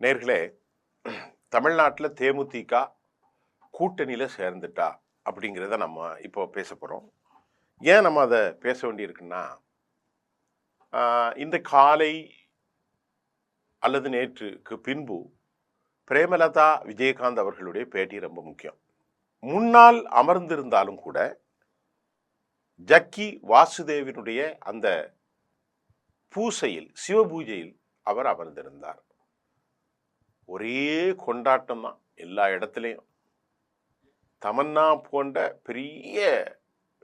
நேர்களே, தமிழ்நாட்டில் தேமுதிக கூட்டணியில் சேர்ந்துட்டா அப்படிங்கிறத நம்ம இப்போ பேச போகிறோம். ஏன் நம்ம அதை பேச வேண்டியிருக்குன்னா, இந்த காலை அல்லது நேற்றுக்கு பின்பு பிரேமலதா விஜயகாந்த் அவர்களுடைய பேட்டி ரொம்ப முக்கியம். முன்னால் அமர்ந்திருந்தாலும் கூட ஜக்கி வாசுதேவனுடைய அந்த பூசையில், சிவ பூஜையில் அவர் அமர்ந்திருந்தார். ஒரே கொண்டாட்டம் தான் எல்லா இடத்துலையும். தமன்னா போன்ற பெரிய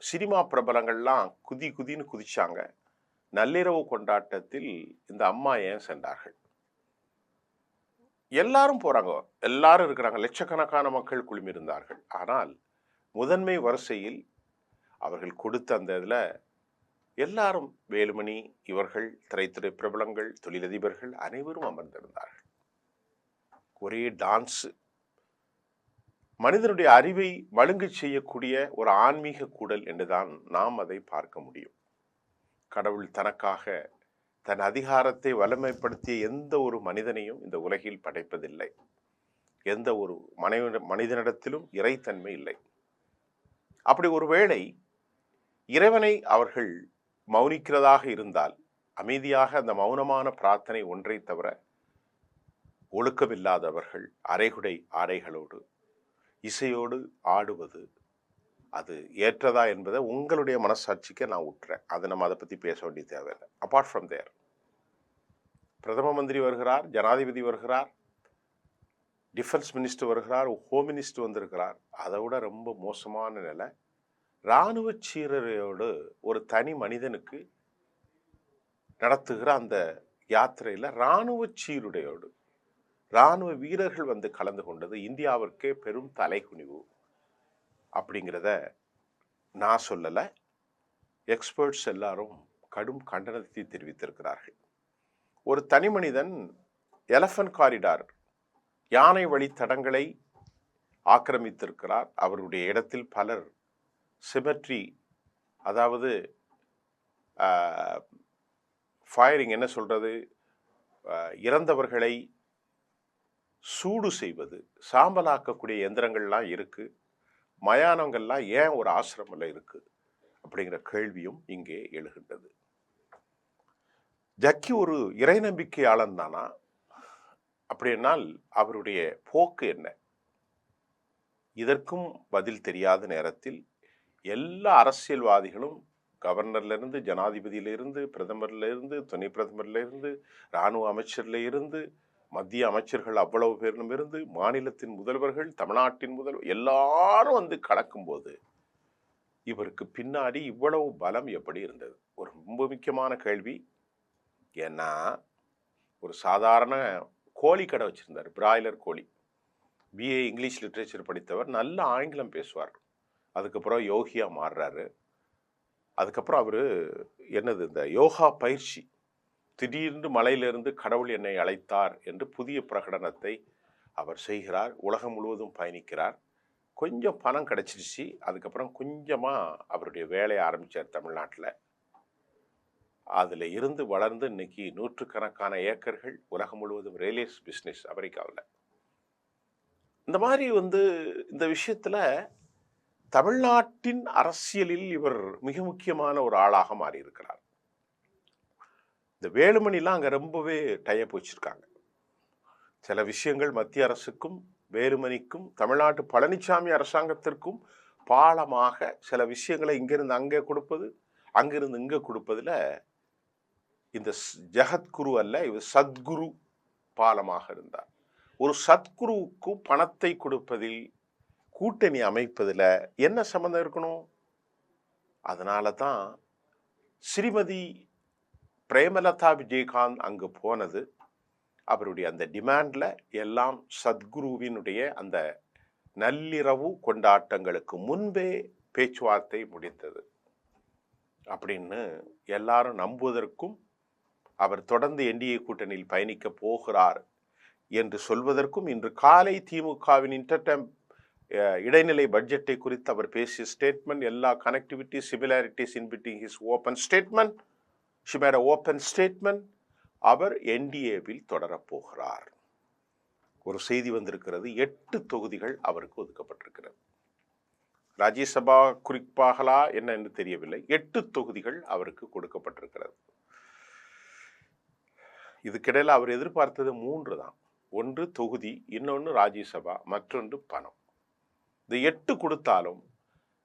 சினிமா பிரபலங்கள்லாம் குதின்னு குதிச்சாங்க. நள்ளிரவு கொண்டாட்டத்தில் இந்த அம்மா ஏன் சென்றார்கள்? எல்லாரும் போறாங்க, எல்லாரும் இருக்கிறாங்க, லட்சக்கணக்கான மக்கள் குழுமியிருந்தார்கள். ஆனால் முதன்மை வரிசையில் அவர்கள் கொடுத்த அந்த இதில் எல்லாரும், வேலுமணி, இவர்கள், திரைத்துறை பிரபலங்கள், தொழிலதிபர்கள் அனைவரும் அமர்ந்திருந்தார்கள். ஒரே டான்ஸு. மனிதனுடைய அறிவை மழுங்கு செய்யக்கூடிய ஒரு ஆன்மீக கூடல் என்றுதான் நாம் அதை பார்க்க முடியும். கடவுள் தனக்காக தன் அதிகாரத்தை வலிமைப்படுத்திய எந்த ஒரு மனிதனையும் இந்த உலகில் படைப்பதில்லை. எந்த ஒரு மனிதனிடத்திலும் இறைத்தன்மை இல்லை. அப்படி ஒருவேளை இறைவனை அவர்கள் மௌனிக்கிறதாக இருந்தால், அமைதியாக அந்த மௌனமான பிரார்த்தனை ஒன்றை தவிர ஒழுக்கமில்லாதவர்கள் அரைகுடை ஆடைகளோடு இசையோடு ஆடுவது அது ஏற்றதா என்பதை உங்களுடைய மனசாட்சிக்கு நான் விட்டுறேன். அதை நம்ம அதை பற்றி பேச வேண்டிய தேவையில்லை. அப்பார்ட் ஃப்ரம் தேர், பிரதம மந்திரி வருகிறார், ஜனாதிபதி வருகிறார், டிஃபென்ஸ் மினிஸ்டர் வருகிறார், ஹோம் மினிஸ்டர் வந்திருக்கிறார். அதை விட ரொம்ப மோசமான நிலை, இராணுவ சீரரையோடு ஒரு தனி மனிதனுக்கு நடத்துகிற அந்த யாத்திரையில் இராணுவ சீருடையோடு இராணுவ வீரர்கள் வந்து கலந்து கொண்டது இந்தியாவிற்கே பெரும் தலைகுனிவு. அப்படிங்கிறத நான் சொல்லலை, எக்ஸ்பர்ட்ஸ் எல்லாரும் கடும் கண்டனத்தை தெரிவித்திருக்கிறார்கள். ஒரு தனி மனிதன் எலஃபன்ட் காரிடார், யானை வழித்தடங்களை ஆக்கிரமித்திருக்கிறார். அவருடைய இடத்தில் பலர் சிமெட்ரி, அதாவது ஃபயரிங், என்ன சொல்றது, இறந்தவர்களை சூடு செய்வது, சாம்பலாக்கக்கூடிய எந்திரங்கள்லாம் இருக்கு. மயானங்கள்லாம் ஏன் ஒரு ஆசிரமில் இருக்கு அப்படிங்கிற கேள்வியும் இங்கே எழுகின்றது. ஜக்கி ஒரு இறை நம்பிக்கையாளன் தானா? அப்படின்னால் அவருடைய போக்கு என்ன? இதற்கும் பதில் தெரியாத நேரத்தில் எல்லா அரசியல்வாதிகளும், கவர்னர்லேருந்து, ஜனாதிபதியிலிருந்து, பிரதமர்லேருந்து, துணை பிரதமர்லேருந்து, இராணுவ அமைச்சர்ல இருந்து, மத்திய அமைச்சர்கள் அவ்வளவு பேரும் இருந்து, மாநிலத்தின் முதல்வர்கள், தமிழ்நாட்டின் முதல்வர் எல்லாரும் வந்து கலக்கும்போது இவருக்கு பின்னாடி இவ்வளவு பலம் எப்படி இருந்தது? ஒரு ரொம்ப முக்கியமான கேள்வி. ஏன்னா ஒரு சாதாரண கோழி கடை வச்சிருந்தார், பிராய்லர் கோழி. பிஏ இங்கிலீஷ் லிட்ரேச்சர் படித்தவர், நல்ல ஆங்கிலம் பேசுவார். அதுக்கப்புறம் யோகியா மாறுறாரு. அதுக்கப்புறம் அவரு என்னது, இந்த யோகா பயிற்சி, திடீர்னு மலையிலிருந்து கடவுள் என்னை அழைத்தார் என்று புதிய பிரகடனத்தை அவர் செய்கிறார். உலகம் முழுவதும் பயணிக்கிறார். கொஞ்சம் பணம் கிடைச்சிருச்சு. அதுக்கப்புறம் கொஞ்சமாக அவருடைய வேலையை ஆரம்பித்தார் தமிழ்நாட்டில். அதில் இருந்து வளர்ந்து இன்னைக்கு நூற்றுக்கணக்கான ஏக்கர்கள், உலகம் முழுவதும் ரியல் பிஸ்னஸ் அமெரிக்காவில். இந்த மாதிரி இந்த விஷயத்தில் தமிழ்நாட்டின் அரசியலில் இவர் மிக முக்கியமான ஒரு ஆளாக மாறியிருக்கிறார். இந்த வேலுமணிலாம் அங்கே ரொம்பவே டைப் வச்சிருக்காங்க. சில விஷயங்கள் மத்திய அரசுக்கும் வேலுமணிக்கும் தமிழ்நாட்டு பழனிசாமி அரசாங்கத்திற்கும் பாலமாக சில விஷயங்களை இங்கிருந்து அங்கே கொடுப்பது, அங்கிருந்து இங்கே கொடுப்பதில் இந்த ஜெகத்குரு அல்ல, இவர் சத்குரு பாலமாக இருந்தார். ஒரு சத்குருவுக்கும் பணத்தை கொடுப்பதில், கூட்டணி அமைப்பதில் என்ன சம்மந்தம் இருக்கணும்? அதனால தான் ஸ்ரீமதி பிரேமலதா விஜயகாந்த் அங்கு போனது. அவருடைய அந்த டிமாண்டில் எல்லாம் சத்குருவினுடைய அந்த நள்ளிரவு கொண்டாட்டங்களுக்கு முன்பே பேச்சுவார்த்தை முடித்தது அப்படின்னு எல்லாரும் நம்புவதற்கும், அவர் தொடர்ந்து என்டிஏ கூட்டணியில் பயணிக்க போகிறார் என்று சொல்வதற்கும், இன்று காலை திமுகவின் இடைநிலை பட்ஜெட்டை குறித்து அவர் பேசிய ஸ்டேட்மெண்ட், எல்லா connectivity similarities in between his open statement, she made an open statement, அவர் என்டிஏவில் தொடரப்போகிறார். ஒரு செய்தி வந்திருக்கிறது. 8 தொகுதிகள் அவருக்கு ஒதுக்கப்பட்டிருக்கிறது. ராஜ்யசபா குறிப்பாகலா என்ன என்று தெரியவில்லை. 8 தொகுதிகள் அவருக்கு கொடுக்கப்பட்டிருக்கிறது. இதுக்கிடையில் அவர் எதிர்பார்த்தது 3 தான். ஒன்று தொகுதி, இன்னொன்று ராஜ்யசபா, மற்றொன்று பணம். இந்த 8 கொடுத்தாலும்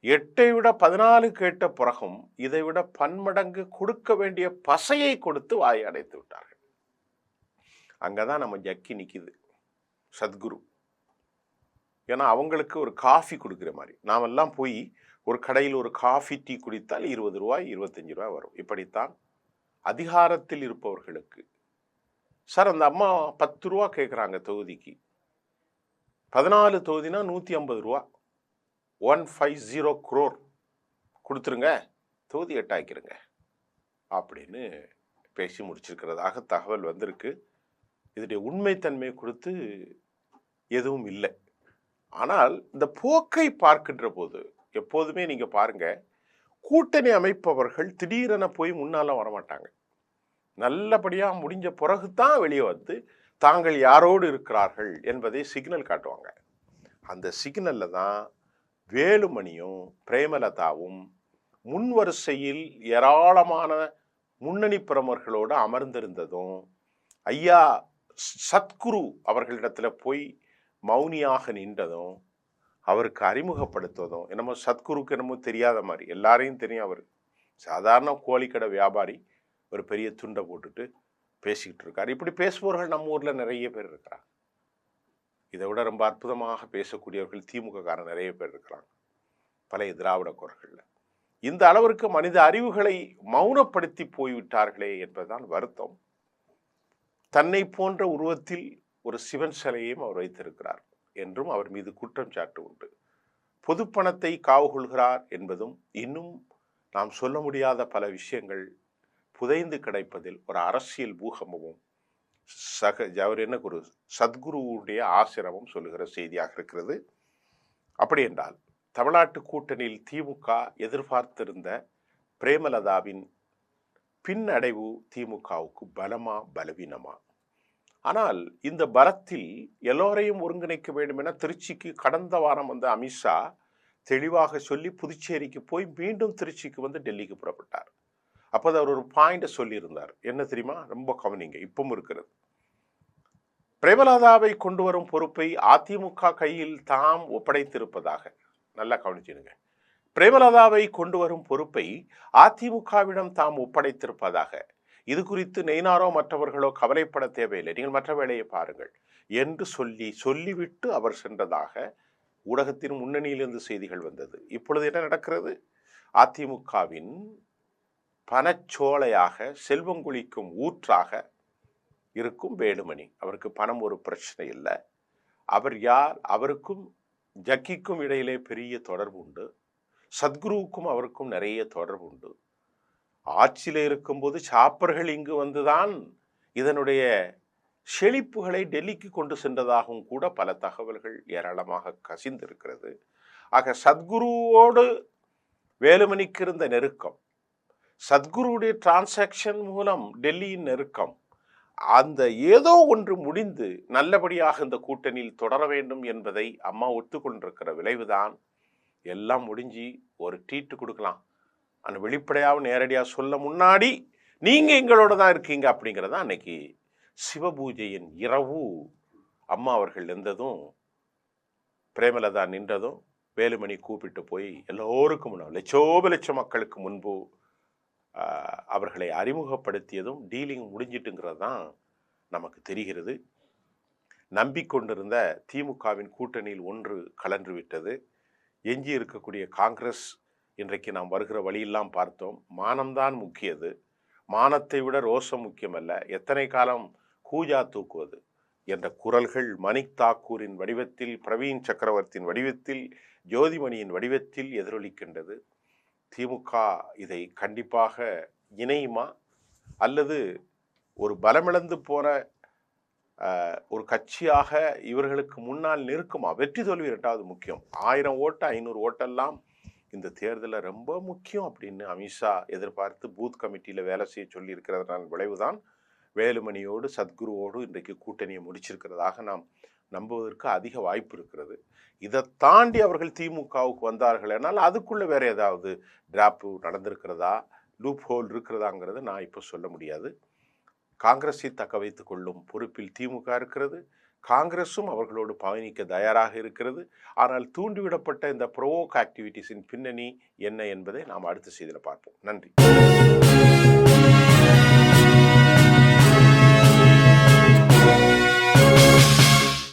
8ஐ விட 14 கேட்ட பிறகும் இதை விட பன்மடங்கு கொடுக்க வேண்டிய பசையை கொடுத்து வாயை அடைத்து விட்டார்கள். அங்கதான் நம்ம ஜக்கி நிக்குது, சத்குரு. ஏன்னா அவங்களுக்கு ஒரு காஃபி கொடுக்குற மாதிரி. நாமெல்லாம் போய் ஒரு கடையில் ஒரு காஃபி டீ குடித்தால் 20 ரூபாய் 25 ரூபாய் வரும். இப்படித்தான் அதிகாரத்தில் இருப்பவர்களுக்கு. சார் அந்த அம்மா 10 ரூபா கேட்குறாங்க தொகுதிக்கு. 14 தொகுதினா 150 ரூபா, 150 crore கொடுத்துருங்க, தொகுதி 8 ஆக்கிருங்க அப்படின்னு பேசி முடிச்சிருக்கிறதாக தகவல் வந்திருக்கு. இதனுடைய உண்மைத்தன்மை கொடுத்து எதுவும் இல்லை. ஆனால் இந்த போக்கை பார்க்கின்ற போது எப்போதுமே நீங்க பாருங்க, கூட்டணி அமைப்பவர்கள் திடீரென போய் முன்னால வரமாட்டாங்க. நல்லபடியா முடிஞ்ச பிறகுதான் வெளியே வந்து தாங்கள் யாரோடு இருக்கிறார்கள் என்பதை சிக்னல் காட்டுவாங்க. அந்த சிக்னல்ல தான் வேலுமணியும் பிரேமலதாவும் முன்வரிசையில் ஏராளமான முன்னணி பிரமுகர்களோடு அமர்ந்திருந்ததும், ஐயா சத்குரு அவர்களிடத்துல போய் மௌனியாக நின்றதும், அவருக்கு அறிமுகப்படுத்துவதும், என்னமோ சத்குருக்கு என்னமோ தெரியாத மாதிரி, எல்லாரையும் தெரியும். அவர் சாதாரண கோழிக்கடை வியாபாரி, ஒரு பெரிய துண்டை போட்டுட்டு பேசிக்கிட்டு இருக்காரு. இப்படி பேசுபவர்கள் நம்ம ஊர்ல நிறைய பேர் இருக்கிறாங்க. இதை விட ரொம்ப அற்புதமாக பேசக்கூடியவர்கள் திமுக காரன் நிறைய பேர் இருக்கிறாங்க பழைய திராவிட குரல்கள்ல. இந்த அளவிற்கு மனித அறிவுகளை மௌனப்படுத்தி போய்விட்டார்களே என்பதுதான் வருத்தம். தன்னை போன்ற உருவத்தில் ஒரு சிவன் சிலையையும் அவர் வைத்திருக்கிறார் என்றும் அவர் மீது குற்றம் சாட்டு உண்டு. பொது பணத்தை காவு கொள்கிறார் என்பதும், இன்னும் நாம் சொல்ல முடியாத பல விஷயங்கள் புதைந்து கிடைப்பதில் ஒரு அரசியல் பூகம்பமும் அவர் என்ன ஒரு சத்குருவுடைய ஆசிரமம் சொல்லுகிற செய்தியாக இருக்கிறது. அப்படி என்றால் தமிழ்நாட்டு கூட்டணியில் திமுக எதிர்பார்த்திருந்த பிரேமலதாவின் பின்னடைவு திமுகவுக்கு பலமா பலவீனமா? ஆனால் இந்த பலத்தில் எல்லோரையும் ஒருங்கிணைக்க வேண்டும் என திருச்சிக்கு கடந்த வாரம் வந்த அமித்ஷா தெளிவாக சொல்லி புதுச்சேரிக்கு போய் மீண்டும் திருச்சிக்கு வந்து டெல்லிக்கு புறப்பட்டார். அப்போது அவர் ஒரு பாயிண்ட சொல்லியிருந்தார். என்ன தெரியுமா? ரொம்ப கவனிங்க, இப்பவும் இருக்கிறது. பிரேமலதாவை கொண்டு வரும் பொறுப்பை அதிமுக கையில் தாம் ஒப்படைத்திருப்பதாக. நல்லா கவனிச்சிடுங்க. பிரேமலதாவை கொண்டு வரும் பொறுப்பை அதிமுகவிடம் தாம் ஒப்படைத்திருப்பதாக. இது குறித்து நெய்னாரோ மற்றவர்களோ கவலைப்பட தேவையில்லை, நீங்கள் மற்ற வேலையை பாருங்கள் என்று சொல்லிவிட்டு அவர் சென்றதாக ஊடகத்தின் முன்னணியிலிருந்து செய்திகள் வந்தது. இப்பொழுது என்ன நடக்கிறது? அதிமுகவின் பணச்சோலையாக, செல்வம் குளிக்கும் ஊற்றாக இருக்கும் வேலுமணி. அவருக்கு பணம் ஒரு பிரச்சனை இல்லை. அவர் யார்? அவருக்கும் ஜக்கிக்கும் இடையிலே பெரிய தொடர்பு உண்டு. சத்குருவுக்கும் அவருக்கும் நிறைய தொடர்பு உண்டு. ஆட்சியில் இருக்கும்போது சாப்பர்கள் இங்கு வந்துதான் இதனுடைய செழிப்புகளை டெல்லிக்கு கொண்டு சென்றதாகவும் கூட பல தகவல்கள் ஏராளமாக கசிந்திருக்கிறது. ஆக சத்குருவோடு வேலுமணிக்கு இருந்த நெருக்கம், சத்குருவுடைய டிரான்சாக்ஷன் மூலம் டெல்லியின் நெருக்கம், அந்த ஏதோ ஒன்று முடிந்து நல்லபடியாக இந்த கூட்டணியில் தொடர வேண்டும் என்பதை அம்மா ஒத்துக்கொண்டிருக்கிற விளைவுதான். எல்லாம் முடிஞ்சு ஒரு ட்ரீட் கொடுக்கலாம், அந்த வெளிப்படையாக நேரடியாக சொல்ல முன்னாடி நீங்க எங்களோட தான் இருக்கீங்க அப்படிங்கிறதா அன்னைக்கு சிவபூஜையின் இரவு அம்மா அவர்கள் இருந்ததும் பிரேமலதா நின்றதும் வேலுமணி கூப்பிட்டு போய் எல்லோருக்கும் லட்சோப மக்களுக்கு முன்பு அவர்களை அறிமுகப்படுத்தியதும் டீலிங் முடிஞ்சிட்டுங்கிறது தான் நமக்கு தெரிகிறது. நம்பிக்கொண்டிருந்த திமுகவின் கூட்டணியில் ஒன்று கலன்று விட்டது. எஞ்சி இருக்கக்கூடிய காங்கிரஸ் இன்றைக்கு நாம் வருகிற வழியெல்லாம் பார்த்தோம். மானம்தான் முக்கியது, மானத்தை விட ரோஷம் முக்கியமல்ல, எத்தனை காலம் கூஜா தூக்குவது என்ற குரல்கள் மணிக் தாக்கூரின் வடிவத்தில், பிரவீன் சக்கரவர்த்தியின் வடிவத்தில், ஜோதிமணியின் வடிவத்தில் எதிரொலிக்கின்றது. திமுக இதை கண்டிப்பாக இணையுமா அல்லது ஒரு பலமிழந்து போன ஒரு கட்சியாக இவர்களுக்கு முன்னால் நிற்குமா? வெற்றி தோல்வி இரண்டாவது முக்கியம். 1000 ஓட்டு 500 ஓட்டெல்லாம் இந்த தேர்தலில் ரொம்ப முக்கியம் அப்படின்னு அமித்ஷா எதிர்பார்த்து பூத் கமிட்டியில் வேலை செய்ய சொல்லி இருக்கிறதுனால விளைவுதான் வேலுமணியோடு சத்குருவோடு இன்றைக்கு கூட்டணியை முடிச்சிருக்கிறதாக நாம் நம்புவதற்கு அதிக வாய்ப்பு இருக்கிறது. இதை தாண்டி அவர்கள் திமுகவுக்கு வந்தார்கள் என்னால் அதுக்குள்ளே வேற ஏதாவது டிராப்பு நடந்திருக்கிறதா, லூப் ஹோல் இருக்கிறதாங்கிறது நான் இப்போ சொல்ல முடியாது. காங்கிரஸை தக்க வைத்துக் கொள்ளும் பொறுப்பில் திமுக இருக்கிறது. காங்கிரஸும் அவர்களோடு பயணிக்க தயாராக இருக்கிறது. ஆனால் தூண்டிவிடப்பட்ட இந்த ப்ரோவோக் ஆக்டிவிட்டீஸின் பின்னணி என்ன என்பதை நாம் அடுத்த செய்தியில் பார்ப்போம். நன்றி.